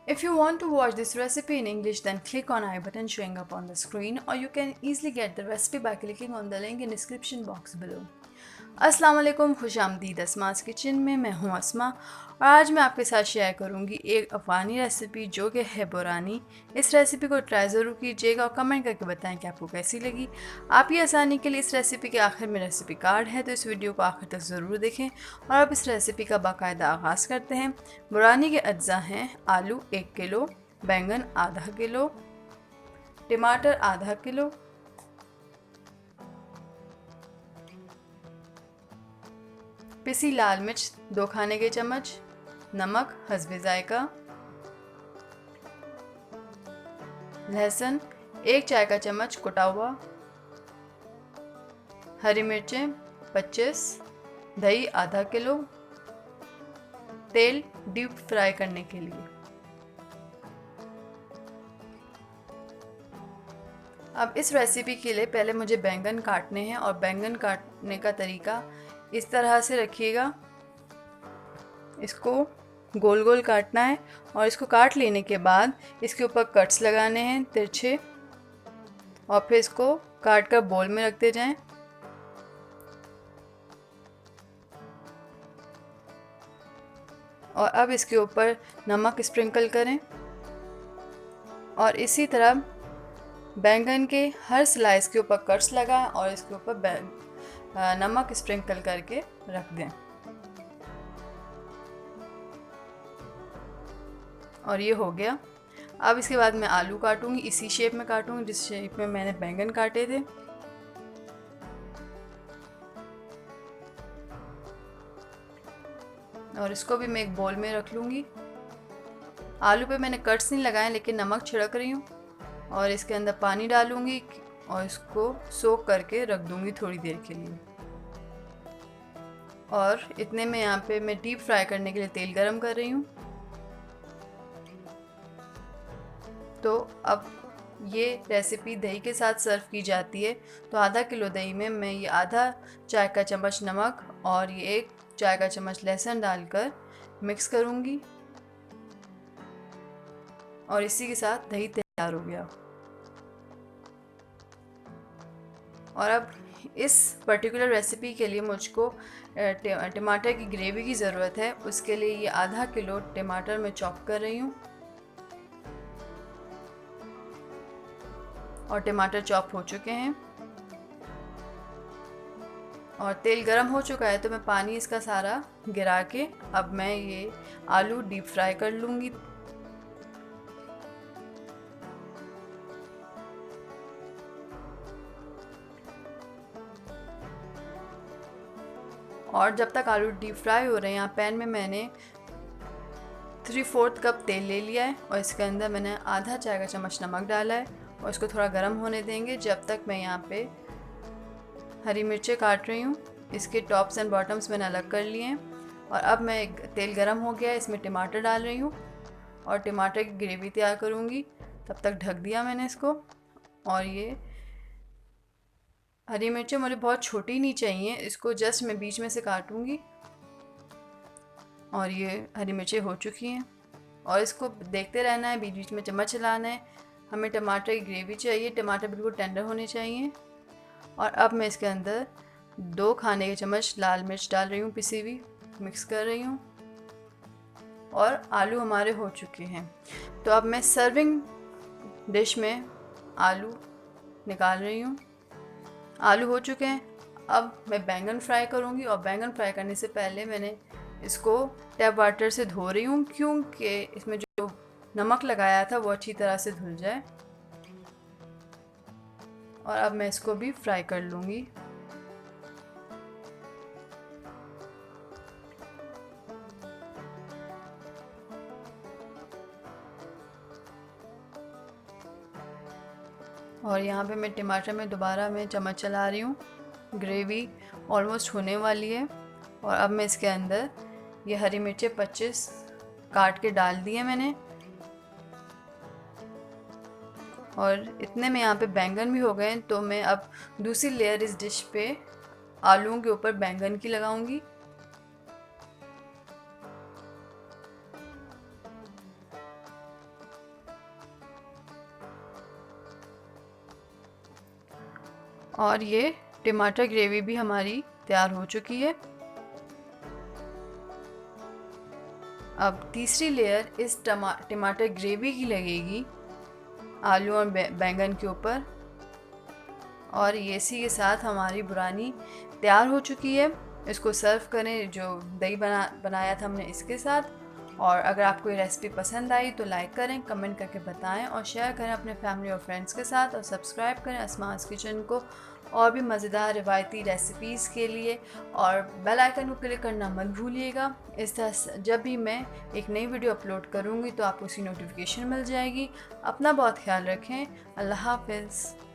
If you want to watch this recipe in English, then click on I button showing up on the screen, or you can easily get the recipe by clicking on the link in description box below. अस्सलाम वालेकुम, खुश आमदीद Asma's kitchen में। मैं हूँ अस्मा और आज मैं आपके साथ शेयर करूँगी एक अफ़गानी रेसिपी जो कि है बोरानी। इस रेसिपी को ट्राई ज़रूर कीजिएगा और कमेंट करके बताएं कि आपको कैसी लगी। आपकी आसानी के लिए इस रेसिपी के आखिर में रेसिपी कार्ड है, तो इस वीडियो को आखिर तक ज़रूर देखें। और अब इस रेसिपी का बाकायदा आगाज़ करते हैं। बोरानी के अज्जा हैं आलू 1 किलो, बैंगन आधा किलो, टमाटर आधा किलो, पिसी लाल मिर्च 2 खाने के चम्मच, नमक हस्बे जायका, लहसुन 1 चाय का चम्मच कुटा हुआ, हरी मिर्चें 25, दही आधा किलो, तेल डीप फ्राई करने के लिए। अब इस रेसिपी के लिए पहले मुझे बैंगन काटने हैं और बैंगन काटने का तरीका इस तरह से रखिएगा। इसको गोल गोल काटना है और इसको काट लेने के बाद इसके ऊपर कट्स लगाने हैं तिरछे, और फिर इसको काट कर बोल में रखते जाएं। और अब इसके ऊपर नमक स्प्रिंकल करें और इसी तरह बैंगन के हर स्लाइस के ऊपर कट्स लगाएं और इसके ऊपर नमक स्प्रिंकल करके रख दें। और ये हो गया। अब इसके बाद मैं आलू काटूंगी, इसी शेप में काटूंगी जिस शेप में मैंने बैंगन काटे थे। और इसको भी मैं एक बोल में रख लूँगी। आलू पे मैंने कट्स नहीं लगाए लेकिन नमक छिड़क रही हूँ और इसके अंदर पानी डालूँगी और इसको सोक करके रख दूँगी थोड़ी देर के लिए। और इतने में यहाँ पे मैं डीप फ्राई करने के लिए तेल गरम कर रही हूँ। तो अब ये रेसिपी दही के साथ सर्व की जाती है। तो आधा किलो दही में मैं ये आधा चाय का चम्मच नमक और ये 1 चाय का चम्मच लहसुन डालकर मिक्स करूँगी और इसी के साथ दही तैयार हो गया। और अब इस पर्टिकुलर रेसिपी के लिए मुझको टमाटर की ग्रेवी की ज़रूरत है। उसके लिए ये आधा किलो टमाटर मैं चॉप कर रही हूँ और टमाटर चॉप हो चुके हैं और तेल गरम हो चुका है। तो मैं पानी इसका सारा गिरा के अब मैं ये आलू डीप फ्राई कर लूँगी। और जब तक आलू डीप फ्राई हो रहे हैं, यहाँ पैन में मैंने 3/4 कप तेल ले लिया है और इसके अंदर मैंने आधा चाय का चम्मच नमक डाला है और इसको थोड़ा गर्म होने देंगे जब तक मैं यहाँ पे हरी मिर्चें काट रही हूँ। इसके टॉप्स एंड बॉटम्स मैंने अलग कर लिए हैं। और अब मैं तेल गरम हो गया है, इसमें टमाटर डाल रही हूँ और टमाटर की ग्रेवी तैयार करूँगी। तब तक ढक दिया मैंने इसको। और ये हरी मिर्चें मुझे बहुत छोटी नहीं चाहिए, इसको जस्ट मैं बीच में से काटूँगी। और ये हरी मिर्चें हो चुकी हैं और इसको देखते रहना है, बीच बीच में चम्मच चलाना है। हमें टमाटर की ग्रेवी चाहिए, टमाटर बिल्कुल टेंडर होने चाहिए। और अब मैं इसके अंदर 2 खाने के चम्मच लाल मिर्च डाल रही हूँ, पिसी हुई, मिक्स कर रही हूँ। और आलू हमारे हो चुके हैं। तो अब मैं सर्विंग डिश में आलू निकाल रही हूँ। आलू हो चुके हैं। अब मैं बैंगन फ्राई करूँगी और बैंगन फ्राई करने से पहले मैंने इसको टैप वाटर से धो रही हूँ क्योंकि इसमें जो नमक लगाया था वो अच्छी तरह से धुल जाए। और अब मैं इसको भी फ्राई कर लूँगी। और यहाँ पे मैं टमाटर में दोबारा मैं चम्मच चला रही हूँ। ग्रेवी ऑलमोस्ट होने वाली है और अब मैं इसके अंदर ये हरी मिर्चें 25 काट के डाल दी है मैंने। और इतने में यहाँ पे बैंगन भी हो गए। तो मैं अब दूसरी लेयर इस डिश पे आलूओं के ऊपर बैंगन की लगाऊंगी। और ये टमाटर ग्रेवी भी हमारी तैयार हो चुकी है। अब तीसरी लेयर इस टमाटर ग्रेवी की लगेगी आलू और बैंगन के ऊपर, और इसी के साथ हमारी बुरानी तैयार हो चुकी है। इसको सर्व करें जो दही बनाया था हमने इसके साथ। और अगर आपको ये रेसिपी पसंद आई तो लाइक करें, कमेंट करके बताएं और शेयर करें अपने फैमिली और फ्रेंड्स के साथ, और सब्सक्राइब करें अस्मास किचन को और भी मज़ेदार रिवायती रेसिपीज़ के लिए, और बेल आइकन को क्लिक करना मत भूलिएगा। इस तरह जब भी मैं एक नई वीडियो अपलोड करूँगी तो आपको उसकी नोटिफिकेशन मिल जाएगी। अपना बहुत ख्याल रखें। अल्लाह हाफ़िज़।